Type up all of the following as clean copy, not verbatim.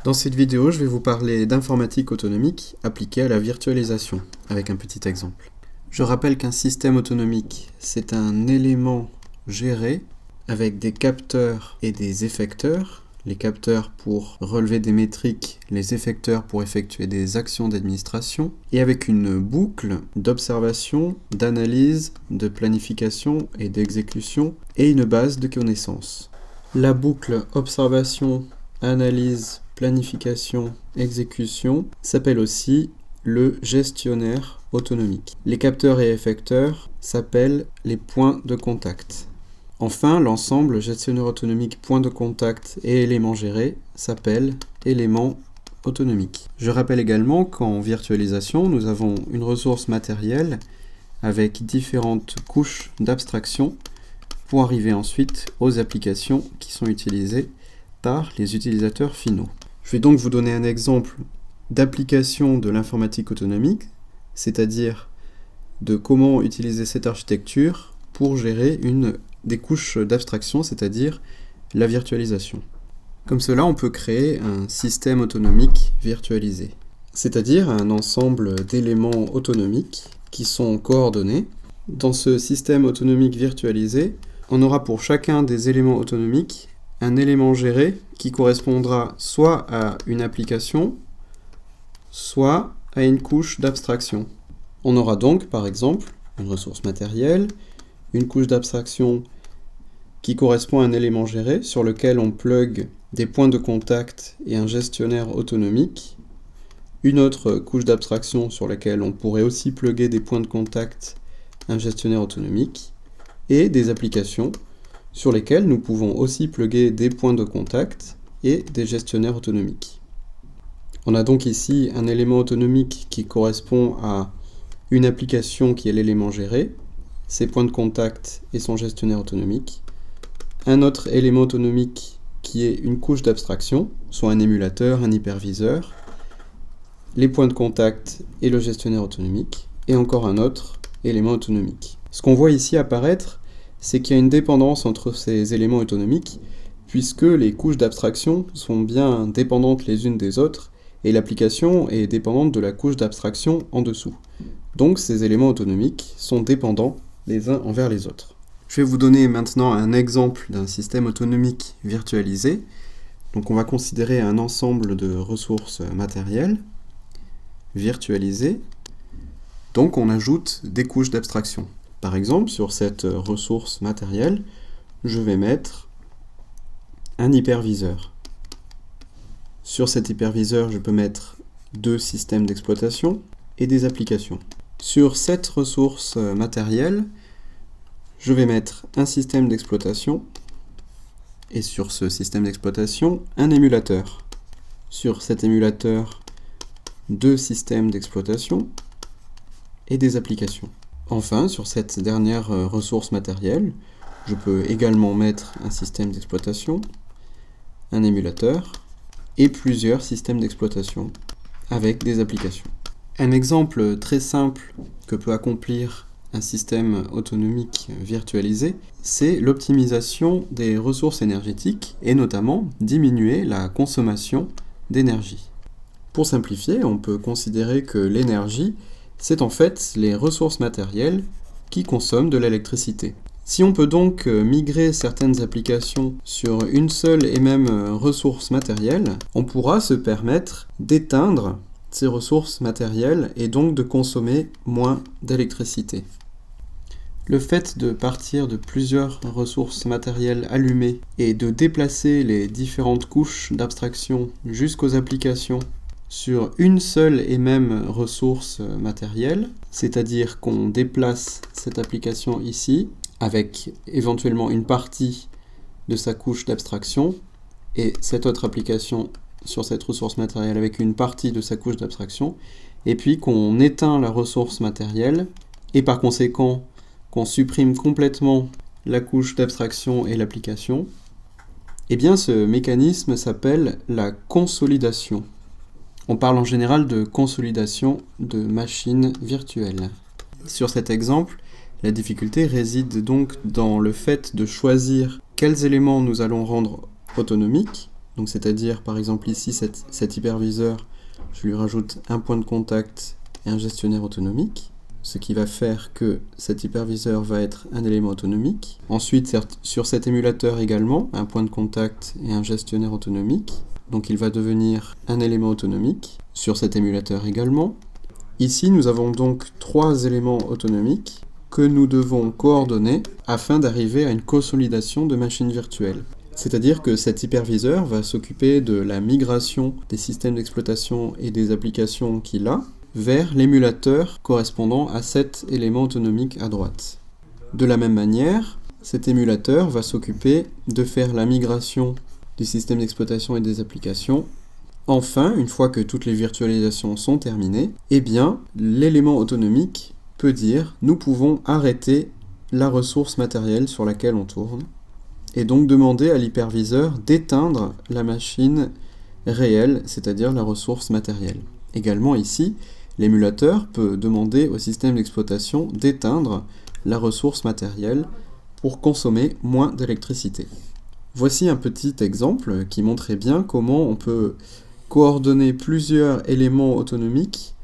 Dans cette vidéo, je vais vous parler d'informatique autonomique appliquée à la virtualisation, avec un petit exemple. Je rappelle qu'un système autonomique, c'est un élément géré avec des capteurs et des effecteurs. Les capteurs pour relever des métriques, les effecteurs pour effectuer des actions d'administration, et avec une boucle d'observation, d'analyse, de planification et d'exécution, et une base de connaissances. La boucle observation, analyse, planification, exécution s'appelle aussi le gestionnaire autonomique. Les capteurs et effecteurs s'appellent les points de contact. Enfin, l'ensemble gestionnaire autonomique, point de contact et éléments gérés s'appelle élément autonomique. Je rappelle également qu'en virtualisation, nous avons une ressource matérielle avec différentes couches d'abstraction pour arriver ensuite aux applications qui sont utilisées par les utilisateurs finaux. Je vais donc vous donner un exemple d'application de l'informatique autonomique, c'est-à-dire de comment utiliser cette architecture pour gérer une des couches d'abstraction, c'est-à-dire la virtualisation. Comme cela, on peut créer un système autonomique virtualisé, c'est-à-dire un ensemble d'éléments autonomiques qui sont coordonnés. Dans ce système autonomique virtualisé, on aura pour chacun des éléments autonomiques un élément géré qui correspondra soit à une application, soit à une couche d'abstraction. On aura donc, par exemple, une ressource matérielle, une couche d'abstraction qui correspond à un élément géré sur lequel on plug des points de contact et un gestionnaire autonomique, une autre couche d'abstraction sur laquelle on pourrait aussi plugger des points de contact, un gestionnaire autonomique, et des applications sur lesquelles nous pouvons aussi plugger des points de contact et des gestionnaires autonomiques. On a donc ici un élément autonomique qui correspond à une application qui est l'élément géré, ses points de contact et son gestionnaire autonomique, un autre élément autonomique qui est une couche d'abstraction, soit un émulateur, un hyperviseur, les points de contact et le gestionnaire autonomique, et encore un autre élément autonomique. Ce qu'on voit ici apparaître, c'est qu'il y a une dépendance entre ces éléments autonomiques, puisque les couches d'abstraction sont bien dépendantes les unes des autres, et l'application est dépendante de la couche d'abstraction en dessous. Donc ces éléments autonomiques sont dépendants les uns envers les autres. Je vais vous donner maintenant un exemple d'un système autonomique virtualisé. Donc on va considérer un ensemble de ressources matérielles virtualisées. Donc on ajoute des couches d'abstraction. Par exemple, sur cette ressource matérielle, je vais mettre un hyperviseur. Sur cet hyperviseur, je peux mettre deux systèmes d'exploitation et des applications. Sur cette ressource matérielle, je vais mettre un système d'exploitation et sur ce système d'exploitation, un émulateur. Sur cet émulateur, deux systèmes d'exploitation et des applications. Enfin, sur cette dernière ressource matérielle, je peux également mettre un système d'exploitation, un émulateur et plusieurs systèmes d'exploitation avec des applications. Un exemple très simple que peut accomplir un système autonomique virtualisé, c'est l'optimisation des ressources énergétiques et notamment diminuer la consommation d'énergie. Pour simplifier, on peut considérer que l'énergie, c'est en fait les ressources matérielles qui consomment de l'électricité. Si on peut donc migrer certaines applications sur une seule et même ressource matérielle, on pourra se permettre d'éteindre ces ressources matérielles et donc de consommer moins d'électricité. Le fait de partir de plusieurs ressources matérielles allumées et de déplacer les différentes couches d'abstraction jusqu'aux applications sur une seule et même ressource matérielle, c'est-à-dire qu'on déplace cette application ici, avec éventuellement une partie de sa couche d'abstraction, et cette autre application sur cette ressource matérielle avec une partie de sa couche d'abstraction, et puis qu'on éteint la ressource matérielle, et par conséquent qu'on supprime complètement la couche d'abstraction et l'application, eh bien ce mécanisme s'appelle la consolidation. On parle en général de consolidation de machines virtuelles. Sur cet exemple, la difficulté réside donc dans le fait de choisir quels éléments nous allons rendre autonomiques Donc c'est-à-dire par exemple ici cet hyperviseur, je lui rajoute un point de contact et un gestionnaire autonomique, ce qui va faire que cet hyperviseur va être un élément autonomique. Ensuite, sur cet émulateur également, un point de contact et un gestionnaire autonomique. Donc il va devenir un élément autonomique. Sur cet émulateur également. Ici, nous avons donc 3 éléments autonomiques que nous devons coordonner afin d'arriver à une consolidation de machines virtuelles. C'est-à-dire que cet hyperviseur va s'occuper de la migration des systèmes d'exploitation et des applications qu'il a vers l'émulateur correspondant à cet élément autonomique à droite. De la même manière, cet émulateur va s'occuper de faire la migration du système d'exploitation et des applications. Enfin, une fois que toutes les virtualisations sont terminées, eh bien, l'élément autonomique peut dire « nous pouvons arrêter la ressource matérielle sur laquelle on tourne » et donc demander à l'hyperviseur d'éteindre la machine réelle, c'est-à-dire la ressource matérielle. Également ici, l'émulateur peut demander au système d'exploitation d'éteindre la ressource matérielle pour consommer moins d'électricité. Voici un petit exemple qui montrait bien comment on peut coordonner plusieurs éléments autonomiques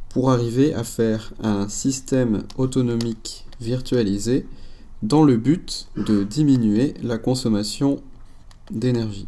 pour arriver à faire un système autonomique virtualisé dans le but de diminuer la consommation d'énergie.